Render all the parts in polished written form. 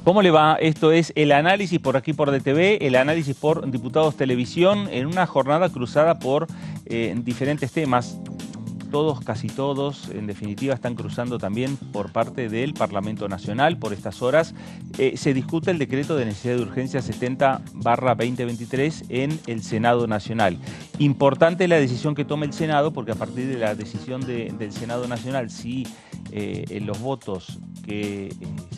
¿Cómo le va? Esto es el análisis por aquí por DTV, el análisis por Diputados Televisión, en una jornada cruzada por diferentes temas. Todos, casi todos, en definitiva, están cruzando también por parte del Parlamento Nacional. Por estas horas se discute el decreto de necesidad de urgencia 70/2023 en el Senado Nacional. Importante la decisión que tome el Senado, porque a partir de la decisión del Senado Nacional, si los votos que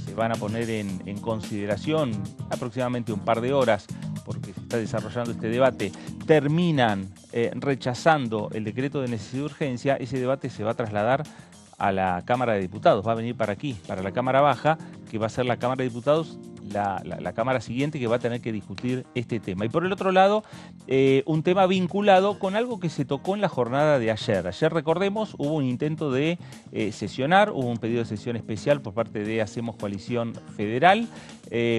se van a poner en consideración aproximadamente un par de horas, porque se está desarrollando este debate, terminan rechazando el decreto de necesidad de urgencia, ese debate se va a trasladar a la Cámara de Diputados, va a venir para aquí, para la Cámara Baja, que va a ser la Cámara de Diputados, la Cámara siguiente, que va a tener que discutir este tema. Y por el otro lado, un tema vinculado con algo que se tocó en la jornada de ayer. Ayer, recordemos, hubo un intento de sesionar, hubo un pedido de sesión especial por parte de Hacemos Coalición Federal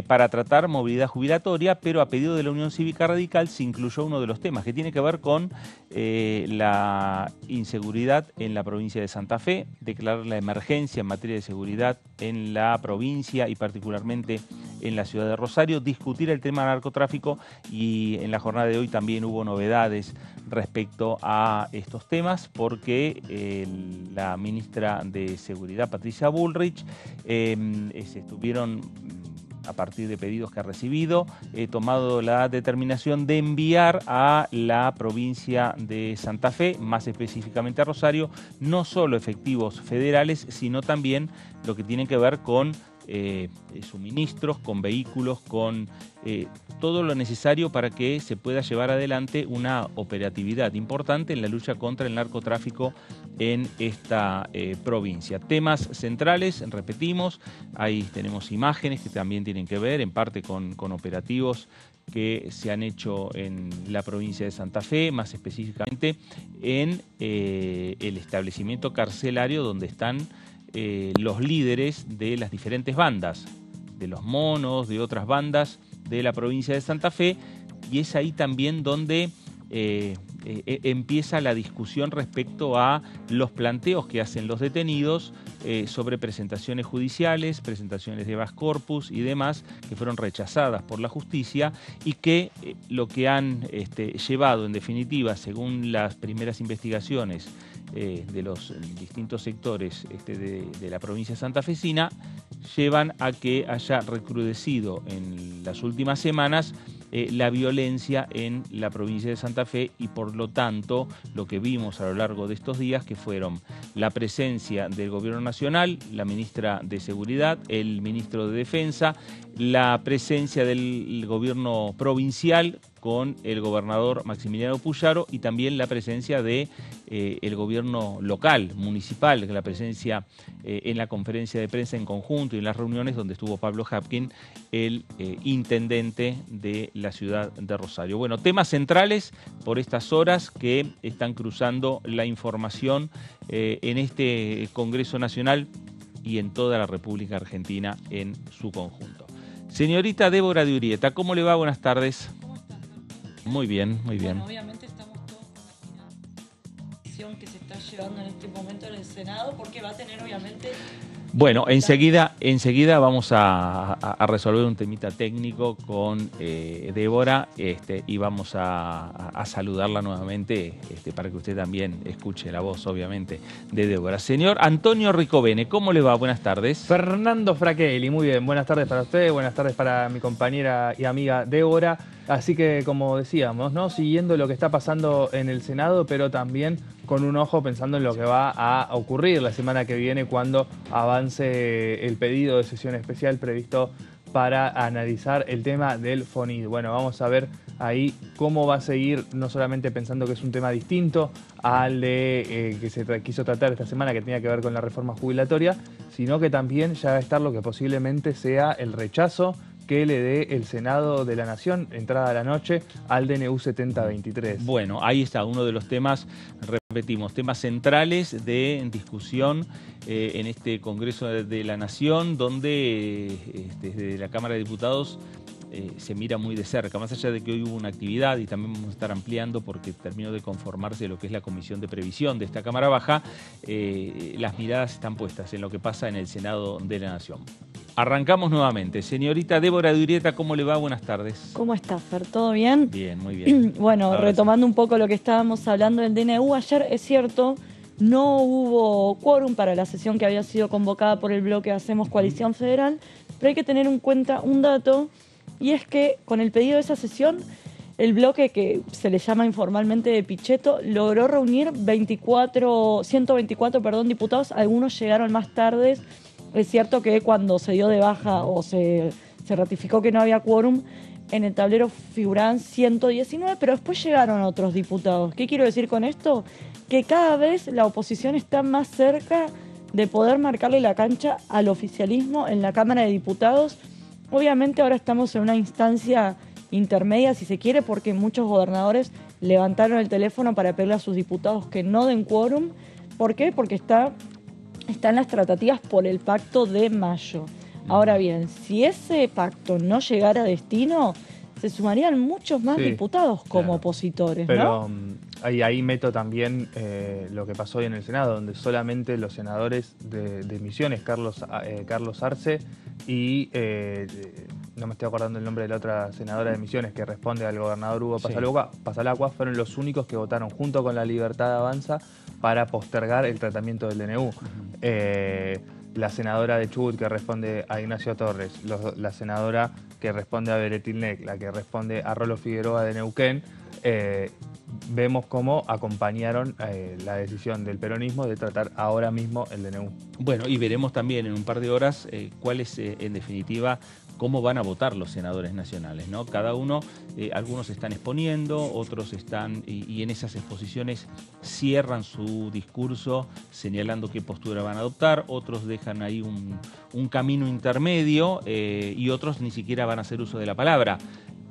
para tratar movilidad jubilatoria, pero a pedido de la Unión Cívica Radical se incluyó uno de los temas que tiene que ver con la inseguridad en la provincia de Santa Fe, declarar la emergencia en materia de seguridad en la provincia y particularmente en la ciudad de Rosario, discutir el tema del narcotráfico, y en la jornada de hoy también hubo novedades respecto a estos temas porque la ministra de Seguridad, Patricia Bullrich, estuvieron, a partir de pedidos que ha recibido, tomado la determinación de enviar a la provincia de Santa Fe, más específicamente a Rosario, no solo efectivos federales, sino también lo que tiene que ver con suministros, con vehículos, con todo lo necesario para que se pueda llevar adelante una operatividad importante en la lucha contra el narcotráfico en esta provincia. Temas centrales, repetimos, ahí tenemos imágenes que también tienen que ver en parte con operativos que se han hecho en la provincia de Santa Fe, más específicamente en el establecimiento carcelario donde están los líderes de las diferentes bandas, de los monos, de otras bandas de la provincia de Santa Fe, y es ahí también donde empieza la discusión respecto a los planteos que hacen los detenidos sobre presentaciones judiciales, presentaciones de habeas corpus y demás, que fueron rechazadas por la justicia y que lo que han llevado, en definitiva, según las primeras investigaciones de los distintos sectores de la provincia santafesina, llevan a que haya recrudecido en las últimas semanas la violencia en la provincia de Santa Fe, y por lo tanto lo que vimos a lo largo de estos días, que fueron la presencia del Gobierno Nacional, la ministra de Seguridad, el ministro de Defensa, la presencia del Gobierno provincial con el gobernador Maximiliano Puyaro, y también la presencia de el gobierno local, municipal, la presencia en la conferencia de prensa en conjunto y en las reuniones donde estuvo Pablo Hapkin, el intendente de la ciudad de Rosario. Bueno, temas centrales por estas horas que están cruzando la información en este Congreso Nacional y en toda la República Argentina en su conjunto. Señorita Débora de Urieta, ¿cómo le va? Buenas tardes. Muy bien, muy bien. Bueno, obviamente estamos todos con la decisión que se está llevando en este momento en el Senado, porque va a tener obviamente... Bueno, enseguida vamos a resolver un temita técnico con Débora, y vamos a saludarla nuevamente para que usted también escuche la voz, obviamente, de Débora. Señor Antonio Ricovene, ¿cómo le va? Buenas tardes. Fernando Fraquelli, muy bien. Buenas tardes para usted, buenas tardes para mi compañera y amiga Débora. Así que, como decíamos, ¿no? Siguiendo lo que está pasando en el Senado, pero también con un ojo pensando en lo que va a ocurrir la semana que viene cuando avance el pedido de sesión especial previsto para analizar el tema del FONID. Bueno, vamos a ver ahí cómo va a seguir, no solamente pensando que es un tema distinto al de que se quiso tratar esta semana, que tenía que ver con la reforma jubilatoria, sino que también ya va a estar lo que posiblemente sea el rechazo que le dé el Senado de la Nación, entrada a la noche, al DNU 7023. Bueno, ahí está uno de los temas, repetimos, temas centrales de discusión en este Congreso de la Nación, donde desde la Cámara de Diputados se mira muy de cerca, más allá de que hoy hubo una actividad y también vamos a estar ampliando porque terminó de conformarse lo que es la Comisión de Previsión de esta Cámara Baja, las miradas están puestas en lo que pasa en el Senado de la Nación. Arrancamos nuevamente. Señorita Débora de Urrieta, ¿cómo le va? Buenas tardes. ¿Cómo estás, Fer? ¿Todo bien? Bien, muy bien. Bueno, Ahora retomando un poco lo que estábamos hablando del DNU, ayer es cierto, no hubo quórum para la sesión que había sido convocada por el bloque Hacemos Coalición Federal, pero hay que tener en cuenta un dato, y es que con el pedido de esa sesión, el bloque que se le llama informalmente de Pichetto logró reunir 124 diputados, algunos llegaron más tarde. Es cierto que cuando se dio de baja o se ratificó que no había quórum, en el tablero figuraban 119, pero después llegaron otros diputados. ¿Qué quiero decir con esto? Que cada vez la oposición está más cerca de poder marcarle la cancha al oficialismo en la Cámara de Diputados. Obviamente ahora estamos en una instancia intermedia, si se quiere, porque muchos gobernadores levantaron el teléfono para pedirle a sus diputados que no den quórum. ¿Por qué? Porque están las tratativas por el pacto de mayo. Ahora bien, si ese pacto no llegara a destino, se sumarían muchos más diputados como opositores, pero, ¿no? Ahí meto también lo que pasó hoy en el Senado, donde solamente los senadores de Misiones, Carlos Arce y no me estoy acordando el nombre de la otra senadora de Misiones que responde al gobernador Hugo Pasalacua, fueron los únicos que votaron junto con la Libertad Avanza para postergar el tratamiento del DNU. La senadora de Chubut que responde a Ignacio Torres, la senadora que responde a Beretilnec, la que responde a Rolo Figueroa de Neuquén, vemos cómo acompañaron la decisión del peronismo de tratar ahora mismo el DNU. Bueno, y veremos también en un par de horas cuál es, en definitiva, cómo van a votar los senadores nacionales, ¿no? Cada uno, algunos están exponiendo, otros están, y en esas exposiciones cierran su discurso señalando qué postura van a adoptar, otros dejan ahí un camino intermedio y otros ni siquiera van a hacer uso de la palabra,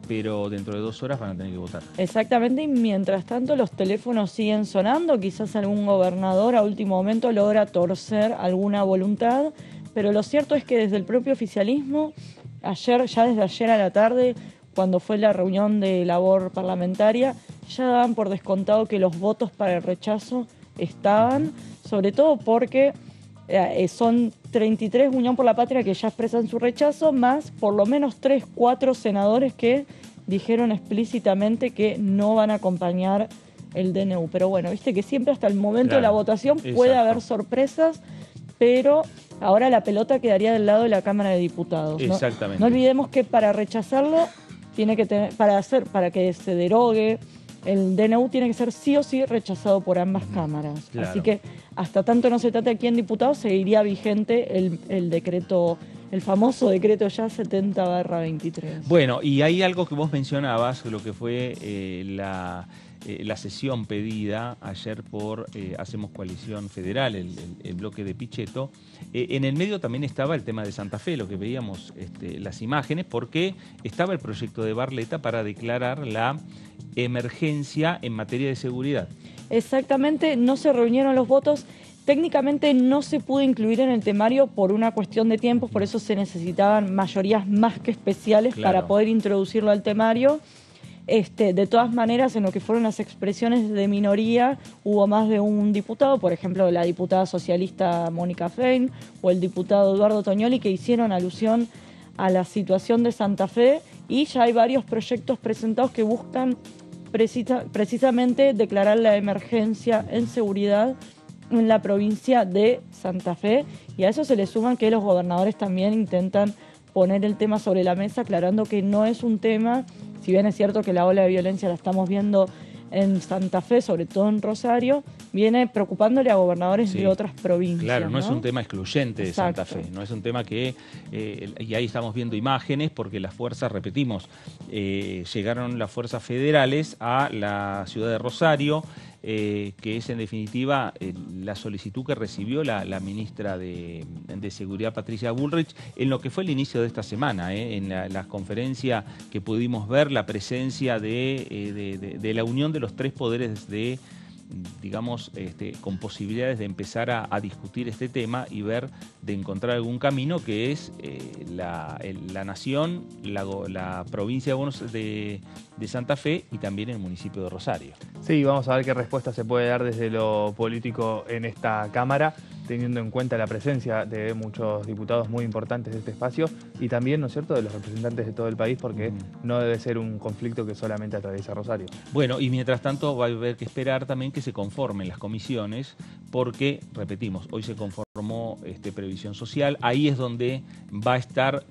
pero dentro de 2 horas van a tener que votar. Exactamente, y mientras tanto los teléfonos siguen sonando, quizás algún gobernador a último momento logra torcer alguna voluntad, pero lo cierto es que desde el propio oficialismo, desde ayer a la tarde, cuando fue la reunión de labor parlamentaria, ya daban por descontado que los votos para el rechazo estaban, sobre todo porque son 33 Unión por la Patria que ya expresan su rechazo, más por lo menos 3, 4 senadores que dijeron explícitamente que no van a acompañar el DNU. Pero bueno, viste que siempre hasta el momento de la votación puede haber sorpresas, pero ahora la pelota quedaría del lado de la Cámara de Diputados, ¿no? Exactamente. No olvidemos que para rechazarlo, tiene que tener, para que se derogue el DNU, tiene que ser sí o sí rechazado por ambas cámaras. Claro. Así que hasta tanto no se trate aquí en diputados, seguiría vigente el decreto, el famoso decreto ya 70/23. Bueno, y hay algo que vos mencionabas, lo que fue la sesión pedida ayer por Hacemos Coalición Federal, el bloque de Pichetto. En el medio también estaba el tema de Santa Fe, lo que veíamos las imágenes, porque estaba el proyecto de Barletta para declarar la emergencia en materia de seguridad. Exactamente, no se reunieron los votos. Técnicamente no se pudo incluir en el temario por una cuestión de tiempos, por eso se necesitaban mayorías más que especiales para poder introducirlo al temario. De todas maneras, en lo que fueron las expresiones de minoría, hubo más de un diputado, por ejemplo, la diputada socialista Mónica Fein o el diputado Eduardo Toñoli, que hicieron alusión a la situación de Santa Fe, y ya hay varios proyectos presentados que buscan precisamente declarar la emergencia en seguridad en la provincia de Santa Fe, y a eso se le suman que los gobernadores también intentan poner el tema sobre la mesa, aclarando que no es un tema, si bien es cierto que la ola de violencia la estamos viendo en Santa Fe, sobre todo en Rosario, viene preocupándole a gobernadores de otras provincias. Claro, no es un tema excluyente de Santa Fe, no es un tema que, y ahí estamos viendo imágenes, porque las fuerzas, repetimos, llegaron las fuerzas federales a la ciudad de Rosario, que es en definitiva la solicitud que recibió la ministra de Seguridad, Patricia Bullrich, en lo que fue el inicio de esta semana, en la conferencia que pudimos ver, la presencia de la unión de los 3 poderes digamos, con posibilidades de empezar a discutir este tema y ver de encontrar algún camino, que es la Nación, la provincia de Santa Fe y también el municipio de Rosario. Sí, vamos a ver qué respuesta se puede dar desde lo político en esta Cámara, teniendo en cuenta la presencia de muchos diputados muy importantes de este espacio y también, ¿no es cierto?, de los representantes de todo el país, porque no debe ser un conflicto que solamente atraviesa Rosario. Bueno, y mientras tanto va a haber que esperar también que se conformen las comisiones, porque, repetimos, hoy se conformó Previsión Social, ahí es donde va a estar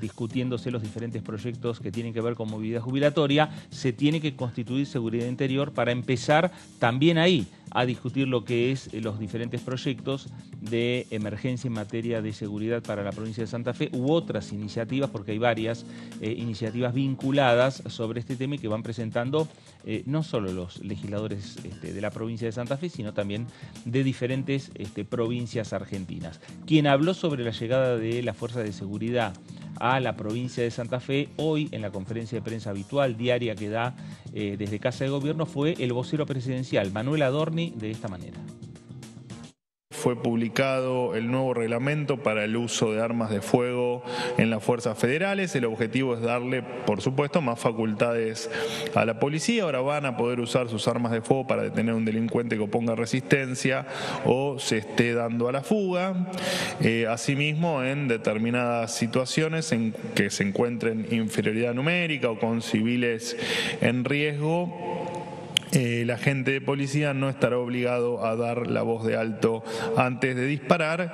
discutiéndose los diferentes proyectos que tienen que ver con movilidad jubilatoria. Se tiene que constituir Seguridad Interior para empezar también ahí a discutir lo que es los diferentes proyectos de emergencia en materia de seguridad para la provincia de Santa Fe u otras iniciativas, porque hay varias iniciativas vinculadas sobre este tema y que van presentando no solo los legisladores de la provincia de Santa Fe, sino también de diferentes provincias argentinas. Quien habló sobre la llegada de la Fuerza de Seguridad a la provincia de Santa Fe hoy en la conferencia de prensa habitual diaria que da desde Casa de Gobierno fue el vocero presidencial, Manuel Adorni, de esta manera. Fue publicado el nuevo reglamento para el uso de armas de fuego en las fuerzas federales. El objetivo es darle, por supuesto, más facultades a la policía. Ahora van a poder usar sus armas de fuego para detener a un delincuente que oponga resistencia o se esté dando a la fuga. Asimismo, en determinadas situaciones en que se encuentren inferioridad numérica o con civiles en riesgo, el agente de policía no estará obligado a dar la voz de alto antes de disparar,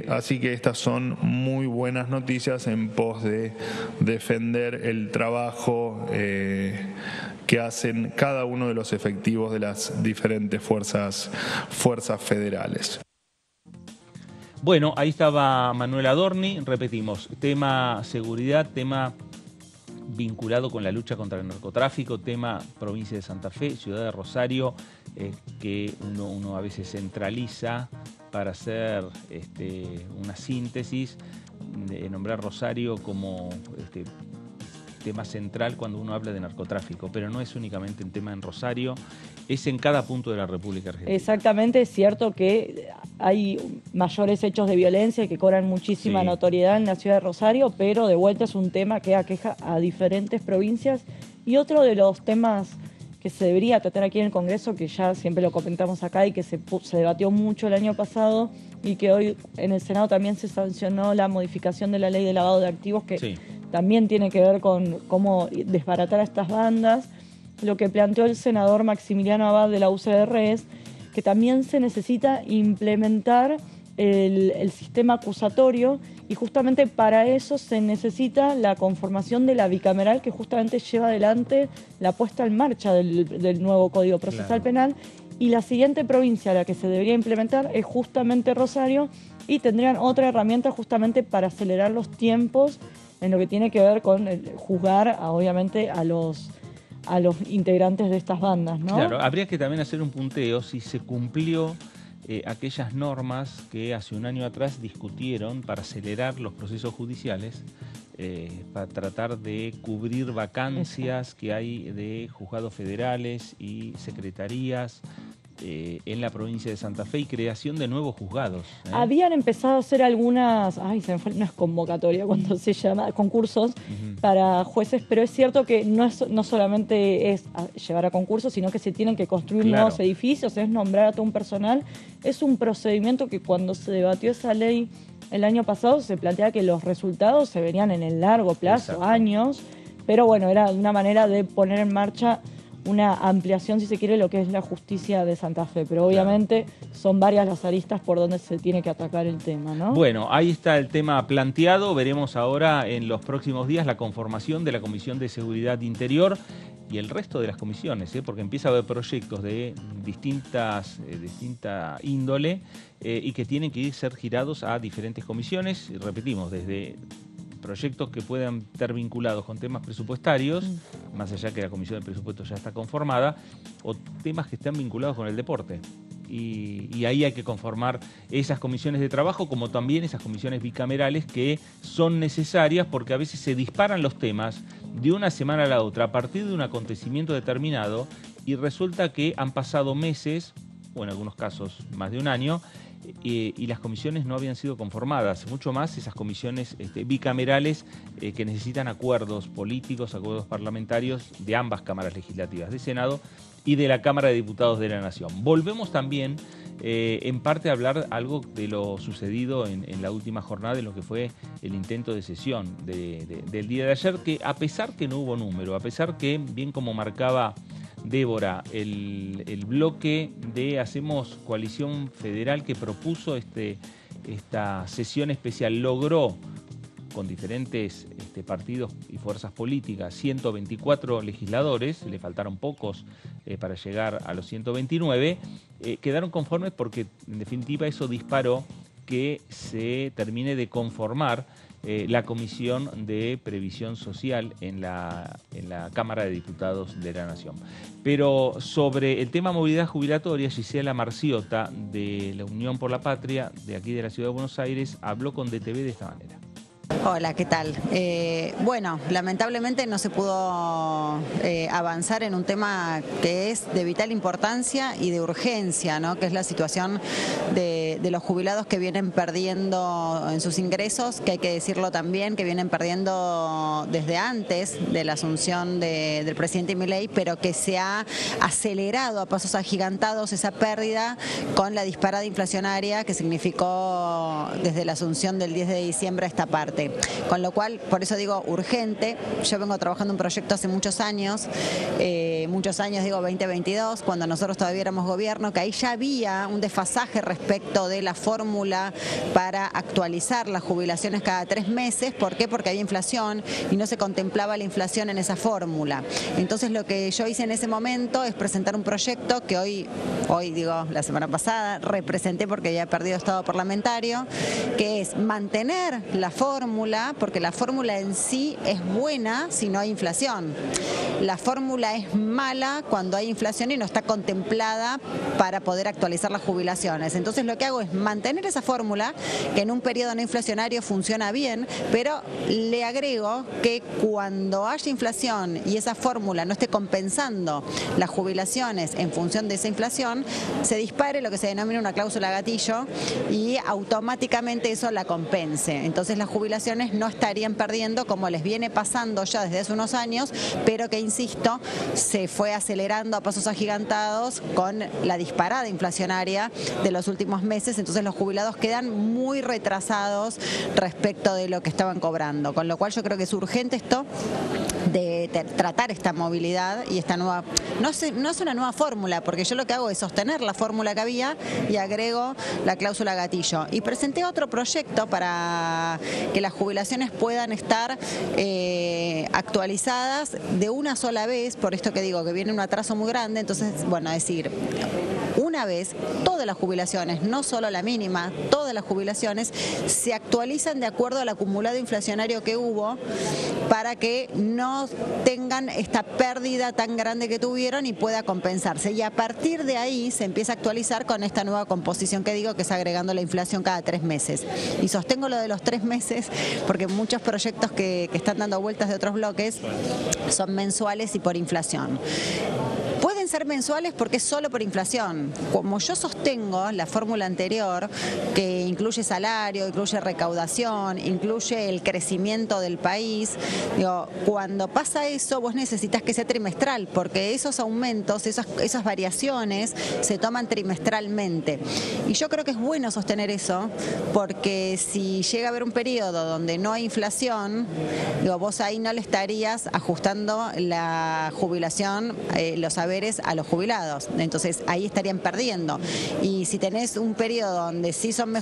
así que estas son muy buenas noticias en pos de defender el trabajo que hacen cada uno de los efectivos de las diferentes fuerzas federales. Bueno, ahí estaba Manuel Adorni, repetimos, tema seguridad, tema vinculado con la lucha contra el narcotráfico, tema provincia de Santa Fe, ciudad de Rosario, que uno a veces centraliza para hacer una síntesis, nombrar Rosario como tema central cuando uno habla de narcotráfico, pero no es únicamente un tema en Rosario, es en cada punto de la República Argentina. Exactamente, es cierto que hay mayores hechos de violencia que cobran muchísima notoriedad en la ciudad de Rosario, pero de vuelta es un tema que aqueja a diferentes provincias. Y otro de los temas que se debería tratar aquí en el Congreso, que ya siempre lo comentamos acá y que se debatió mucho el año pasado y que hoy en el Senado también se sancionó la modificación de la ley de lavado de activos, que también tiene que ver con cómo desbaratar a estas bandas. Lo que planteó el senador Maximiliano Abad de la UCR es que también se necesita implementar el sistema acusatorio y justamente para eso se necesita la conformación de la bicameral que justamente lleva adelante la puesta en marcha del nuevo Código Procesal Penal. Y la siguiente provincia a la que se debería implementar es justamente Rosario y tendrían otra herramienta justamente para acelerar los tiempos en lo que tiene que ver con juzgar obviamente a los integrantes de estas bandas, ¿no? Claro, habría que también hacer un punteo si se cumplió aquellas normas que hace un año atrás discutieron para acelerar los procesos judiciales, para tratar de cubrir vacancias que hay de juzgados federales y secretarías en la provincia de Santa Fe y creación de nuevos juzgados. Habían empezado a hacer algunas, se me fue, no es convocatoria cuando se llama, concursos para jueces, pero es cierto que no solamente es llevar a concursos, sino que se tienen que construir nuevos edificios, es nombrar a todo un personal. Es un procedimiento que cuando se debatió esa ley el año pasado se planteaba que los resultados se verían en el largo plazo, años, pero bueno, era una manera de poner en marcha una ampliación, si se quiere, lo que es la justicia de Santa Fe. Pero obviamente son varias las aristas por donde se tiene que atacar el tema, ¿no? Bueno, ahí está el tema planteado. Veremos ahora en los próximos días la conformación de la Comisión de Seguridad Interior y el resto de las comisiones, porque empieza a haber proyectos de distinta índole y que tienen que ser girados a diferentes comisiones. Y repetimos, desde proyectos que puedan estar vinculados con temas presupuestarios, más allá que la Comisión de Presupuesto ya está conformada, o temas que están vinculados con el deporte. Y ahí hay que conformar esas comisiones de trabajo, como también esas comisiones bicamerales que son necesarias porque a veces se disparan los temas de una semana a la otra a partir de un acontecimiento determinado Y resulta que han pasado meses, o en algunos casos más de un año, y las comisiones no habían sido conformadas, mucho más esas comisiones bicamerales que necesitan acuerdos políticos, acuerdos parlamentarios de ambas cámaras legislativas, de Senado y de la Cámara de Diputados de la Nación. Volvemos también en parte a hablar algo de lo sucedido en la última jornada, en lo que fue el intento de sesión del día de ayer, que a pesar que no hubo número, a pesar que, bien como marcaba Débora, el bloque de Hacemos Coalición Federal que propuso esta sesión especial logró, con diferentes partidos y fuerzas políticas, 124 legisladores, le faltaron pocos para llegar a los 129, quedaron conformes porque en definitiva eso disparó que se termine de conformar la Comisión de Previsión Social en la Cámara de Diputados de la Nación. Pero sobre el tema movilidad jubilatoria, Gisela Marciota, de la Unión por la Patria, de aquí de la Ciudad de Buenos Aires, habló con DTV de esta manera. Hola, ¿qué tal? Bueno, lamentablemente no se pudo avanzar en un tema que es de vital importancia y de urgencia, ¿no? Que es la situación de los jubilados que vienen perdiendo en sus ingresos, que hay que decirlo también, que vienen perdiendo desde antes de la asunción del presidente Milei, pero que se ha acelerado a pasos agigantados esa pérdida con la disparada inflacionaria que significó desde la asunción del 10 de diciembre a esta parte. Con lo cual, por eso digo urgente. Yo vengo trabajando un proyecto hace muchos años, digo 2022, cuando nosotros todavía éramos gobierno, que ahí ya había un desfasaje respecto de la fórmula para actualizar las jubilaciones cada 3 meses. ¿Por qué? Porque había inflación y no se contemplaba la inflación en esa fórmula. Entonces lo que yo hice en ese momento es presentar un proyecto que hoy digo, la semana pasada, representé porque había perdido estado parlamentario, que es mantener la fórmula, porque la fórmula en sí es buena si no hay inflación. La fórmula es mala cuando hay inflación y no está contemplada para poder actualizar las jubilaciones. Entonces lo que hago es mantener esa fórmula, que en un periodo no inflacionario funciona bien, pero le agrego que cuando haya inflación y esa fórmula no esté compensando las jubilaciones en función de esa inflación, se dispare lo que se denomina una cláusula gatillo y automáticamente eso la compense. Entonces las jubilaciones no estarían perdiendo como les viene pasando ya desde hace unos años, pero que, insisto, se fue acelerando a pasos agigantados con la disparada inflacionaria de los últimos meses. Entonces los jubilados quedan muy retrasados respecto de lo que estaban cobrando, con lo cual yo creo que es urgente esto de tratar esta movilidad y esta nueva, no es una nueva fórmula, porque yo lo que hago es sostener la fórmula que había y agrego la cláusula gatillo. Y presenté otro proyecto para que las jubilaciones puedan estar actualizadas de una sola vez, por esto que digo, que viene un atraso muy grande. Entonces, bueno, decir, una vez todas las jubilaciones, no solo la mínima, todas las jubilaciones se actualizan de acuerdo al acumulado inflacionario que hubo, para que no tengan esta pérdida tan grande que tuvieron y pueda compensarse. Y a partir de ahí se empieza a actualizar con esta nueva composición que digo, que es agregando la inflación cada 3 meses. Y sostengo lo de los 3 meses porque muchos proyectos que están dando vueltas de otros bloques son mensuales y por inflación. Pueden ser mensuales porque es solo por inflación. Como yo sostengo la fórmula anterior, que incluye salario, incluye recaudación, incluye el crecimiento del país, digo, cuando pasa eso vos necesitas que sea trimestral, porque esos aumentos, esas variaciones se toman trimestralmente. Y yo creo que es bueno sostener eso, porque si llega a haber un periodo donde no hay inflación, digo, vos ahí no le estarías ajustando la jubilación, los saberes a los jubilados, entonces ahí estarían perdiendo. Y si tenés un periodo donde sí son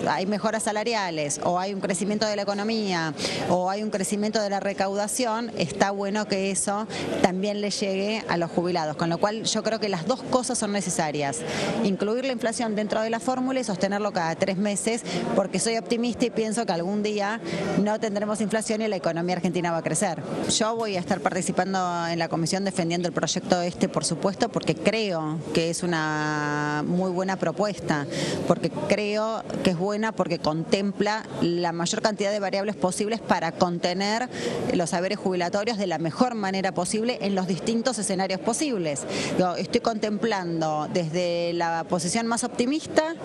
hay mejoras salariales, o hay un crecimiento de la economía, o hay un crecimiento de la recaudación, está bueno que eso también le llegue a los jubilados, con lo cual yo creo que las dos cosas son necesarias: incluir la inflación dentro de la fórmula y sostenerlo cada 3 meses, porque soy optimista y pienso que algún día no tendremos inflación y la economía argentina va a crecer. Yo voy a estar participando en la comisión defendiendo el proyecto por supuesto, porque creo que es una muy buena propuesta, porque creo que es buena porque contempla la mayor cantidad de variables posibles para contener los haberes jubilatorios de la mejor manera posible en los distintos escenarios posibles. Yo estoy contemplando desde la posición más optimista,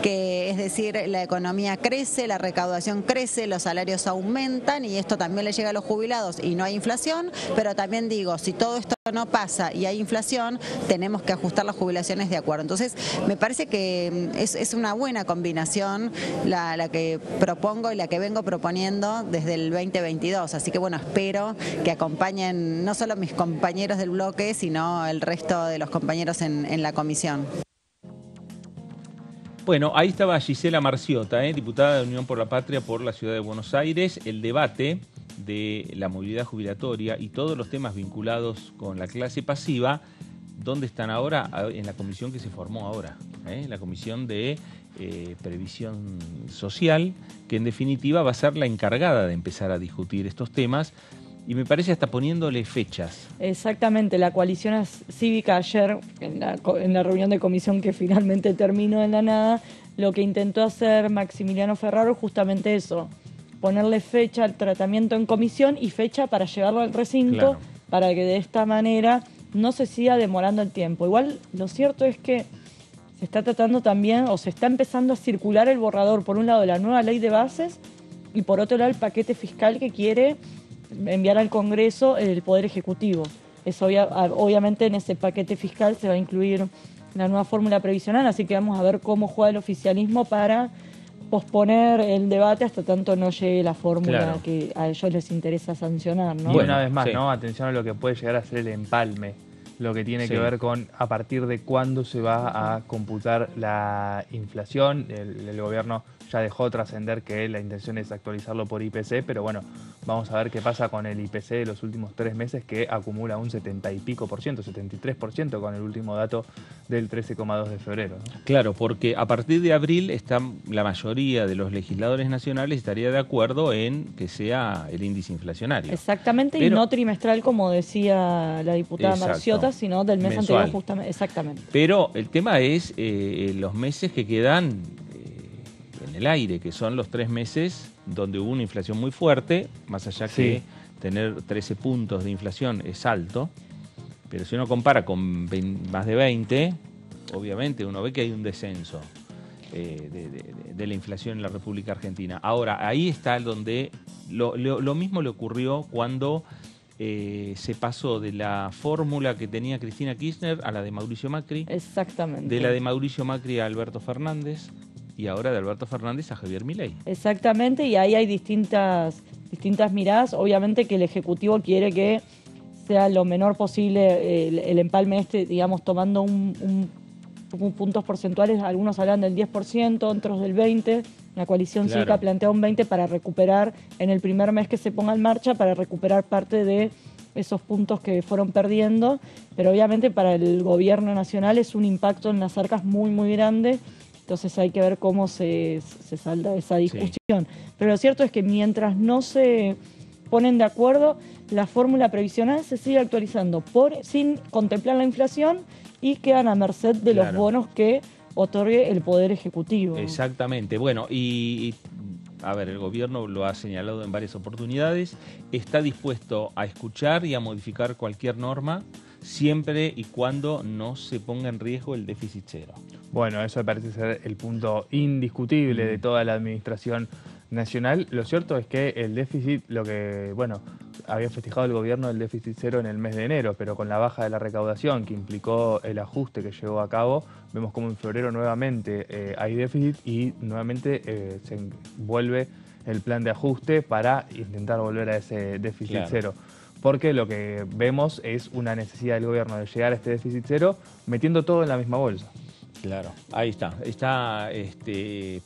que es decir, la economía crece, la recaudación crece, los salarios aumentan y esto también le llega a los jubilados y no hay inflación, pero también digo, si todo esto no pasa y hay inflación, tenemos que ajustar las jubilaciones de acuerdo. Entonces, me parece que es una buena combinación la que propongo y la que vengo proponiendo desde el 2022. Así que bueno, espero que acompañen no solo mis compañeros del bloque, sino el resto de los compañeros en la comisión. Bueno, ahí estaba Gisela Marciota, diputada de Unión por la Patria por la Ciudad de Buenos Aires. El debate de la movilidad jubilatoria y todos los temas vinculados con la clase pasiva, ¿dónde están ahora? En la comisión que se formó ahora, la Comisión de Previsión Social, que en definitiva va a ser la encargada de empezar a discutir estos temas. Y me parece hasta poniéndole fechas. Exactamente, la coalición cívica ayer, en la reunión de comisión que finalmente terminó en la nada, lo que intentó hacer Maximiliano Ferraro es justamente eso, ponerle fecha al tratamiento en comisión y fecha para llevarlo al recinto, claro, para que de esta manera no se siga demorando el tiempo. Igual lo cierto es que se está tratando también, o se está empezando a circular el borrador, por un lado de la nueva ley de bases y por otro lado el paquete fiscal que quiere enviar al Congreso el Poder Ejecutivo. Obviamente en ese paquete fiscal se va a incluir la nueva fórmula previsional, así que vamos a ver cómo juega el oficialismo para posponer el debate hasta tanto no llegue la fórmula, claro, que a ellos les interesa sancionar, ¿no? Y una vez más, sí, ¿no? Atención a lo que puede llegar a ser el empalme, lo que tiene, sí, que ver con a partir de cuándo se va a computar la inflación. El gobierno ya dejó trascender que la intención es actualizarlo por IPC, pero bueno, vamos a ver qué pasa con el IPC de los últimos 3 meses, que acumula un 70 y pico por ciento, 73% con el último dato del 13,2 de febrero, ¿no? Claro, porque a partir de abril la mayoría de los legisladores nacionales estaría de acuerdo en que sea el índice inflacionario. Exactamente, pero, y no trimestral como decía la diputada Marciota, sino del mes mensual, anterior justamente. Exactamente. Pero el tema es los meses que quedan en el aire, que son los 3 meses donde hubo una inflación muy fuerte, más allá que tener 13 puntos de inflación es alto, pero si uno compara con más de 20, obviamente uno ve que hay un descenso de la inflación en la República Argentina. Ahora, ahí está donde lo mismo le ocurrió cuando se pasó de la fórmula que tenía Cristina Kirchner a la de Mauricio Macri. Exactamente. De la de Mauricio Macri a Alberto Fernández. Y ahora de Alberto Fernández a Javier Milei. Exactamente, y ahí hay distintas miradas. Obviamente que el Ejecutivo quiere que sea lo menor posible el empalme digamos, tomando puntos porcentuales. Algunos hablan del 10%, otros del 20%. La coalición cívica plantea un 20% para recuperar, en el primer mes que se ponga en marcha, para recuperar parte de esos puntos que fueron perdiendo. Pero obviamente para el gobierno nacional es un impacto en las arcas muy, muy grande. Entonces hay que ver cómo se salda esa discusión. Sí. Pero lo cierto es que mientras no se ponen de acuerdo, la fórmula previsional se sigue actualizando sin contemplar la inflación y quedan a merced de los bonos que otorgue el Poder Ejecutivo. Exactamente. Bueno, y a ver, el gobierno lo ha señalado en varias oportunidades, está dispuesto a escuchar y a modificar cualquier norma siempre y cuando no se ponga en riesgo el déficit cero. Bueno, eso me parece ser el punto indiscutible de toda la administración nacional. Lo cierto es que el déficit, había festejado el gobierno el déficit cero en el mes de enero, pero con la baja de la recaudación que implicó el ajuste que llevó a cabo, vemos como en febrero nuevamente hay déficit y nuevamente se vuelve el plan de ajuste para intentar volver a ese déficit cero. Porque lo que vemos es una necesidad del gobierno de llegar a este déficit cero metiendo todo en la misma bolsa. Claro, ahí está.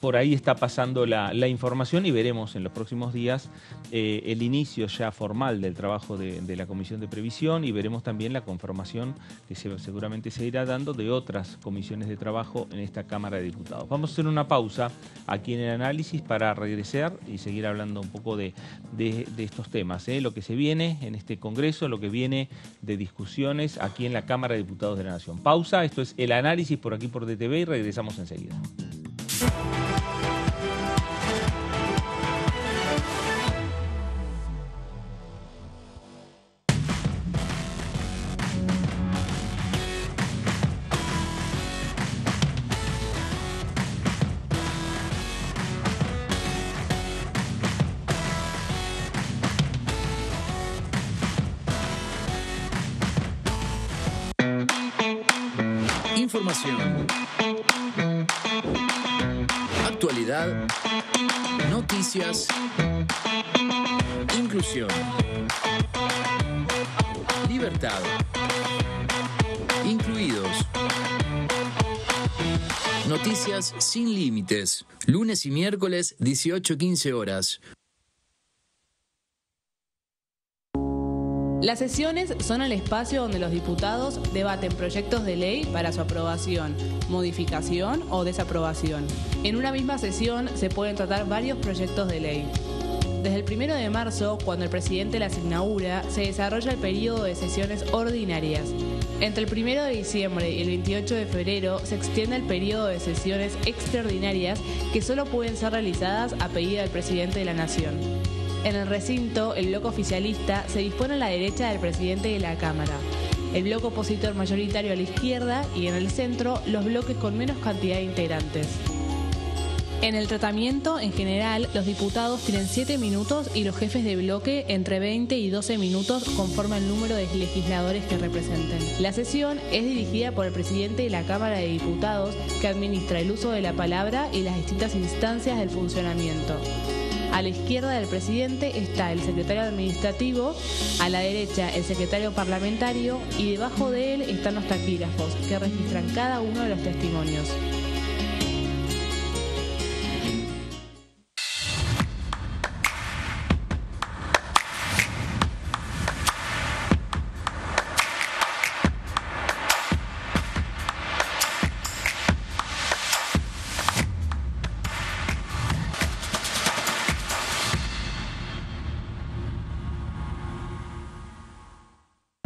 Por ahí está pasando la información y veremos en los próximos días el inicio ya formal del trabajo de la Comisión de Previsión y veremos también la conformación que seguramente se irá dando de otras comisiones de trabajo en esta Cámara de Diputados. Vamos a hacer una pausa aquí en el análisis para regresar y seguir hablando un poco de estos temas, lo que se viene en este Congreso, lo que viene de discusiones aquí en la Cámara de Diputados de la Nación. Pausa, esto es el análisis por aquí por DTV y regresamos enseguida. Información, actualidad, noticias, inclusión, libertad, incluidos. Noticias sin límites, lunes y miércoles 18-15 horas. Las sesiones son el espacio donde los diputados debaten proyectos de ley para su aprobación, modificación o desaprobación. En una misma sesión se pueden tratar varios proyectos de ley. Desde el 1 de marzo, cuando el presidente las inaugura, se desarrolla el periodo de sesiones ordinarias. Entre el 1 de diciembre y el 28 de febrero se extiende el periodo de sesiones extraordinarias que solo pueden ser realizadas a pedido del presidente de la Nación. En el recinto, el bloque oficialista se dispone a la derecha del presidente de la Cámara, el bloque opositor mayoritario a la izquierda y en el centro los bloques con menos cantidad de integrantes. En el tratamiento, en general, los diputados tienen 7 minutos y los jefes de bloque entre 20 y 12 minutos conforme al número de legisladores que representen. La sesión es dirigida por el presidente de la Cámara de Diputados, que administra el uso de la palabra y las distintas instancias del funcionamiento. A la izquierda del presidente está el secretario administrativo, a la derecha el secretario parlamentario y debajo de él están los taquígrafos, que registran cada uno de los testimonios.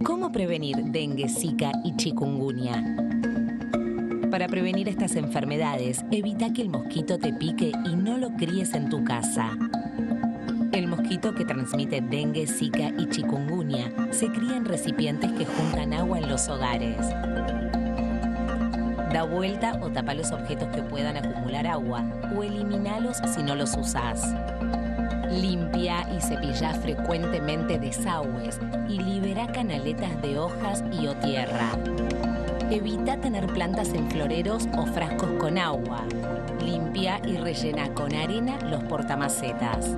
¿Cómo prevenir dengue, zika y chikungunya? Para prevenir estas enfermedades, evita que el mosquito te pique y no lo críes en tu casa. El mosquito que transmite dengue, zika y chikungunya se cría en recipientes que juntan agua en los hogares. Da vuelta o tapa los objetos que puedan acumular agua o eliminalos si no los usás. Limpia y cepilla frecuentemente desagües y libera canaletas de hojas y o tierra. Evita tener plantas en floreros o frascos con agua. Limpia y rellena con arena los portamacetas.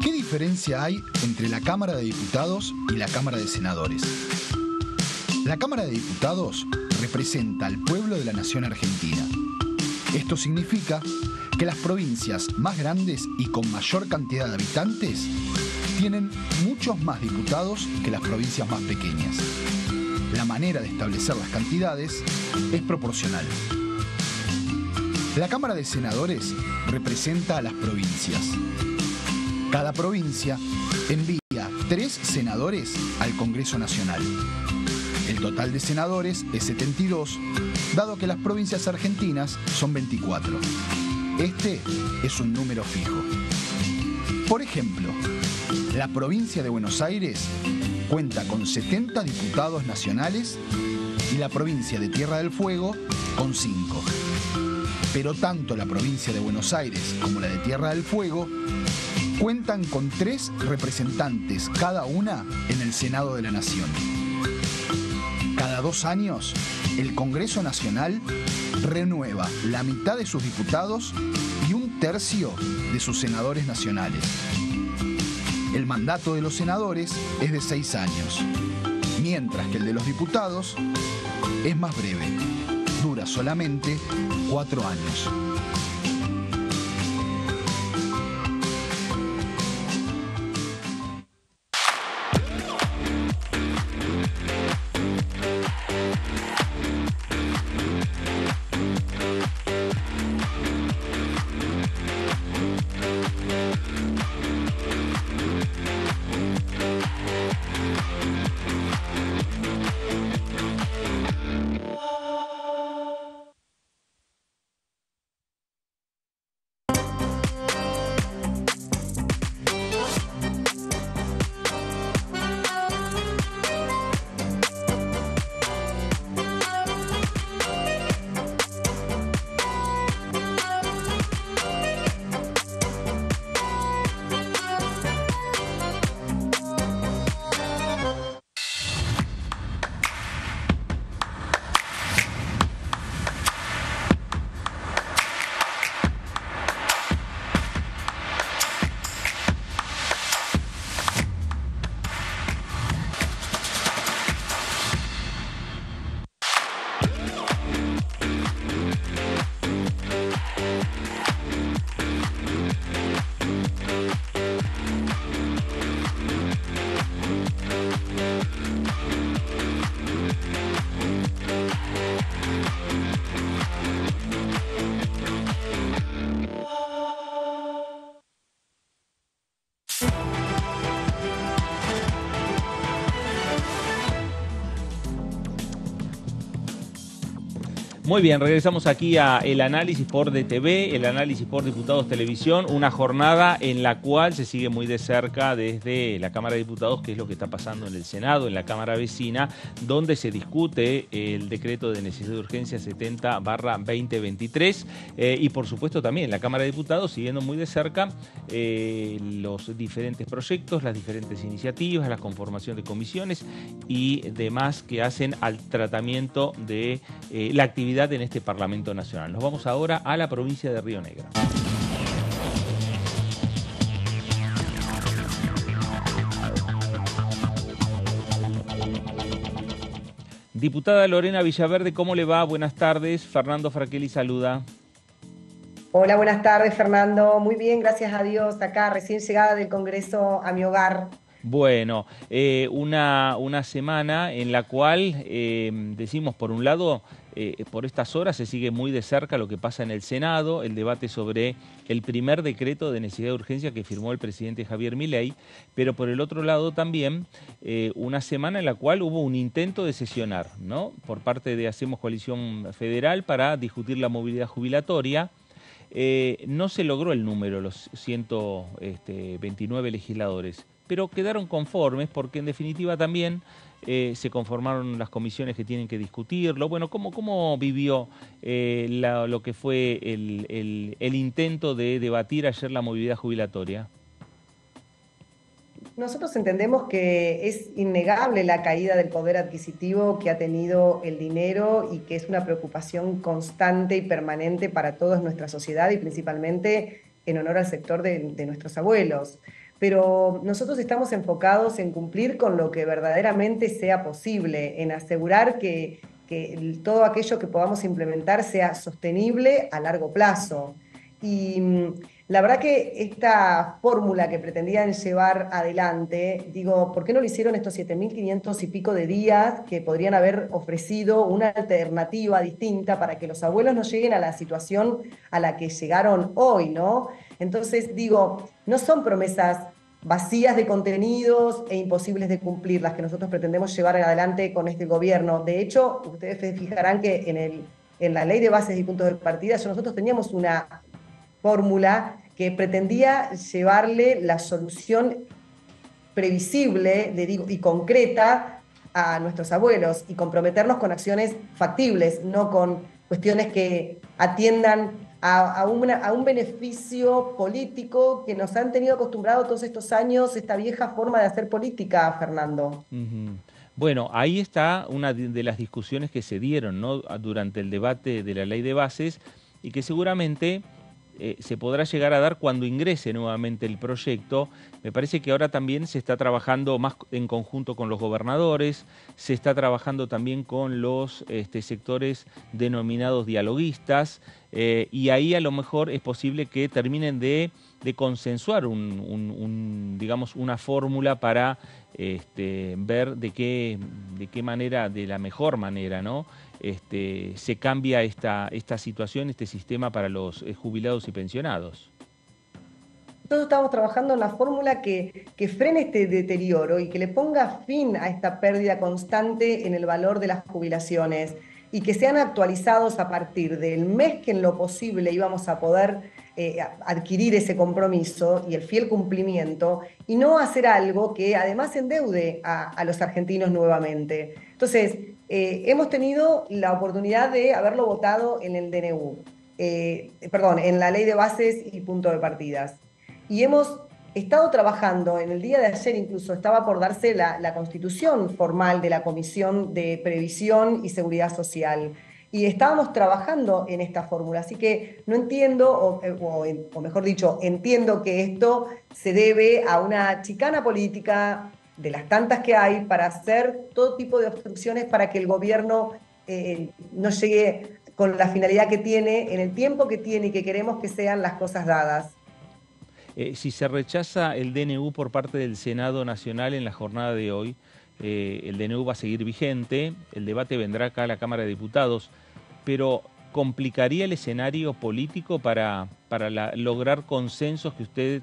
¿Qué diferencia hay entre la Cámara de Diputados y la Cámara de Senadores? La Cámara de Diputados representa al pueblo de la nación argentina. Esto significa que las provincias más grandes y con mayor cantidad de habitantes tienen muchos más diputados que las provincias más pequeñas. La manera de establecer las cantidades es proporcional. La Cámara de Senadores representa a las provincias. Cada provincia envía 3 senadores al Congreso Nacional. El total de senadores es 72, dado que las provincias argentinas son 24. Este es un número fijo. Por ejemplo, la provincia de Buenos Aires cuenta con 70 diputados nacionales y la provincia de Tierra del Fuego con 5. Pero tanto la provincia de Buenos Aires como la de Tierra del Fuego cuentan con 3 representantes cada una en el Senado de la Nación. Cada 2 años, el Congreso Nacional renueva la mitad de sus diputados y 1/3 de sus senadores nacionales. El mandato de los senadores es de 6 años. mientras que el de los diputados es más breve. Dura solamente 4 años. Muy bien, regresamos aquí a El Análisis por DTV, El Análisis por Diputados Televisión, una jornada en la cual se sigue muy de cerca desde la Cámara de Diputados qué es lo que está pasando en el Senado, en la Cámara Vecina, donde se discute el decreto de necesidad de urgencia 70/2023 y por supuesto también la Cámara de Diputados siguiendo muy de cerca los diferentes proyectos, las diferentes iniciativas, la conformación de comisiones y demás que hacen al tratamiento de la actividad en este Parlamento Nacional. Nos vamos ahora a la provincia de Río Negro. Diputada Lorena Villaverde, ¿cómo le va? Buenas tardes. Fernando Fraquelli saluda. Hola, buenas tardes, Fernando. Muy bien, gracias a Dios. Acá, recién llegada del Congreso a mi hogar. Bueno, una semana en la cual decimos, por un lado, por estas horas se sigue muy de cerca lo que pasa en el Senado, el debate sobre el primer decreto de necesidad de urgencia que firmó el presidente Javier Milei, pero por el otro lado también una semana en la cual hubo un intento de sesionar, ¿no?, por parte de Hacemos Coalición Federal para discutir la movilidad jubilatoria. No se logró el número, los 129 legisladores, pero quedaron conformes porque en definitiva también se conformaron las comisiones que tienen que discutirlo. Bueno, ¿cómo vivió lo que fue el intento de debatir ayer la movilidad jubilatoria? Nosotros entendemos que es innegable la caída del poder adquisitivo que ha tenido el dinero y que es una preocupación constante y permanente para toda nuestra sociedad y principalmente en honor al sector de nuestros abuelos. Pero nosotros estamos enfocados en cumplir con lo que verdaderamente sea posible, en asegurar que todo aquello que podamos implementar sea sostenible a largo plazo. Y la verdad que esta fórmula que pretendían llevar adelante, digo, ¿por qué no lo hicieron estos 7.500 y pico de días que podrían haber ofrecido una alternativa distinta para que los abuelos no lleguen a la situación a la que llegaron hoy, ¿no? Entonces, digo, no son promesas vacías de contenidos e imposibles de cumplir las que nosotros pretendemos llevar adelante con este gobierno. De hecho, ustedes se fijarán que en la ley de bases y puntos de partida nosotros teníamos una fórmula que pretendía llevarle la solución previsible y concreta a nuestros abuelos y comprometernos con acciones factibles, no con cuestiones que atiendan a un beneficio político que nos han tenido acostumbrados todos estos años, esta vieja forma de hacer política, Fernando. Bueno, ahí está una de las discusiones que se dieron, ¿no?, durante el debate de la ley de bases y que seguramente se podrá llegar a dar cuando ingrese nuevamente el proyecto. Me parece que ahora también se está trabajando más en conjunto con los gobernadores, se está trabajando también con los sectores denominados dialoguistas, y ahí a lo mejor es posible que terminen de consensuar digamos, una fórmula para ver de qué manera, de la mejor manera, ¿no? Se cambia esta situación, este sistema para los jubilados y pensionados. Nosotros estamos trabajando en la fórmula que frene este deterioro y que le ponga fin a esta pérdida constante en el valor de las jubilaciones y que sean actualizados a partir del mes que en lo posible íbamos a poder adquirir ese compromiso y el fiel cumplimiento, y no hacer algo que además endeude a los argentinos nuevamente. Entonces, hemos tenido la oportunidad de haberlo votado en el DNU, en la Ley de Bases y Punto de Partidas. Y hemos estado trabajando, en el día de ayer incluso estaba por darse la constitución formal de la Comisión de Previsión y Seguridad Social, y estábamos trabajando en esta fórmula, así que no entiendo, o mejor dicho, entiendo que esto se debe a una chicana política de las tantas que hay para hacer todo tipo de obstrucciones para que el gobierno no llegue con la finalidad que tiene, en el tiempo que tiene y que queremos que sean las cosas dadas. Si se rechaza el DNU por parte del Senado Nacional en la jornada de hoy, el DNU va a seguir vigente, el debate vendrá acá a la Cámara de Diputados, pero ¿complicaría el escenario político para lograr consensos que usted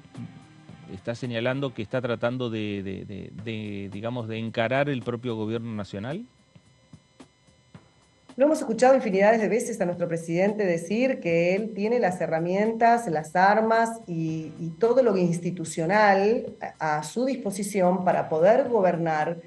está señalando que está tratando digamos, de encarar el propio gobierno nacional? Lo hemos escuchado infinidades de veces a nuestro presidente decir que él tiene las herramientas, las armas y todo lo institucional a su disposición para poder gobernar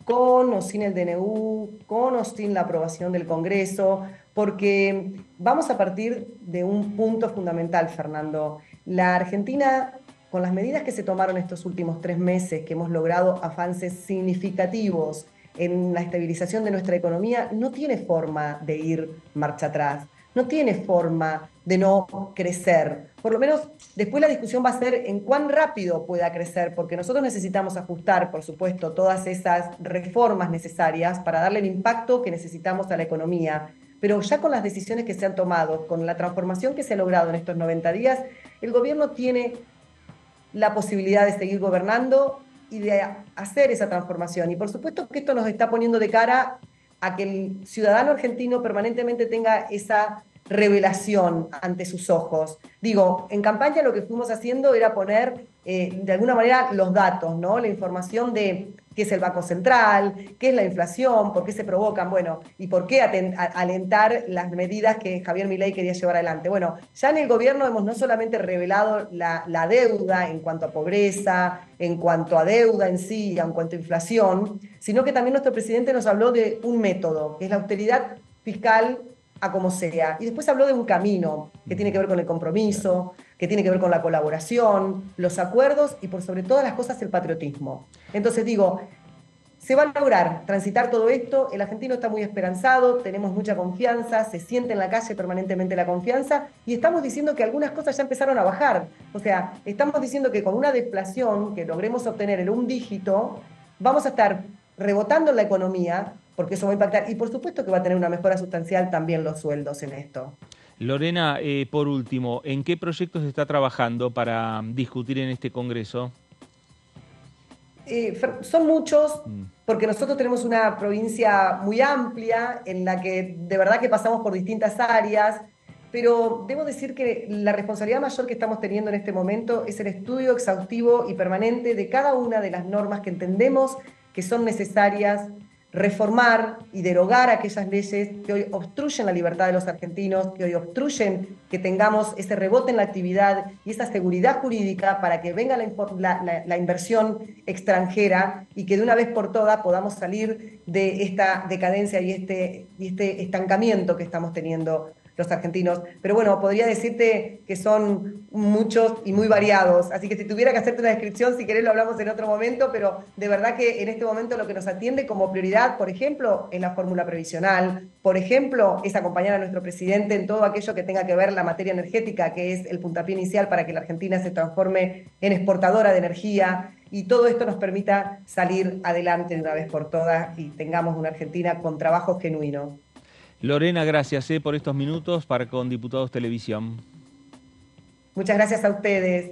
con o sin el DNU, con o sin la aprobación del Congreso, porque vamos a partir de un punto fundamental, Fernando. La Argentina, con las medidas que se tomaron estos últimos 3 meses, que hemos logrado avances significativos en la estabilización de nuestra economía, no tiene forma de ir marcha atrás, no tiene forma de no crecer. Por lo menos después la discusión va a ser en cuán rápido pueda crecer, porque nosotros necesitamos ajustar, por supuesto, todas esas reformas necesarias para darle el impacto que necesitamos a la economía. Pero ya con las decisiones que se han tomado, con la transformación que se ha logrado en estos 90 días, el gobierno tiene la posibilidad de seguir gobernando y de hacer esa transformación. Y por supuesto que esto nos está poniendo de cara a que el ciudadano argentino permanentemente tenga esa revelación ante sus ojos. Digo, en campaña lo que fuimos haciendo era poner de alguna manera los datos, ¿no? La información de qué es el Banco Central, qué es la inflación, por qué se provocan, bueno, y por qué alentar las medidas que Javier Milei quería llevar adelante. Bueno, ya en el gobierno hemos no solamente revelado la deuda en cuanto a pobreza, en cuanto a deuda en sí, en cuanto a inflación, sino que también nuestro presidente nos habló de un método, que es la austeridad fiscal a como sea. Y después habló de un camino que tiene que ver con el compromiso, que tiene que ver con la colaboración, los acuerdos y por sobre todas las cosas el patriotismo. Entonces digo, se va a lograr transitar todo esto, el argentino está muy esperanzado, tenemos mucha confianza, se siente en la calle permanentemente la confianza y estamos diciendo que algunas cosas ya empezaron a bajar. O sea, estamos diciendo que con una deflación que logremos obtener en un dígito, vamos a estar rebotando en la economía, porque eso va a impactar, y por supuesto que va a tener una mejora sustancial también los sueldos en esto. Lorena, por último, ¿en qué proyectos se está trabajando para discutir en este Congreso? Son muchos, porque nosotros tenemos una provincia muy amplia, en la que de verdad que pasamos por distintas áreas, pero debo decir que la responsabilidad mayor que estamos teniendo en este momento es el estudio exhaustivo y permanente de cada una de las normas que entendemos que son necesarias reformar y derogar aquellas leyes que hoy obstruyen la libertad de los argentinos, que hoy obstruyen que tengamos ese rebote en la actividad y esa seguridad jurídica para que venga la inversión extranjera y que de una vez por todas podamos salir de esta decadencia y este estancamiento que estamos teniendo los argentinos. Pero bueno, podría decirte que son muchos y muy variados. Así que si tuviera que hacerte una descripción, si querés lo hablamos en otro momento, pero de verdad que en este momento lo que nos atiende como prioridad, por ejemplo, es la fórmula previsional, por ejemplo, es acompañar a nuestro presidente en todo aquello que tenga que ver la materia energética, que es el puntapié inicial para que la Argentina se transforme en exportadora de energía, y todo esto nos permita salir adelante de una vez por todas y tengamos una Argentina con trabajo genuino. Lorena, gracias por estos minutos para con Diputados Televisión. Muchas gracias a ustedes.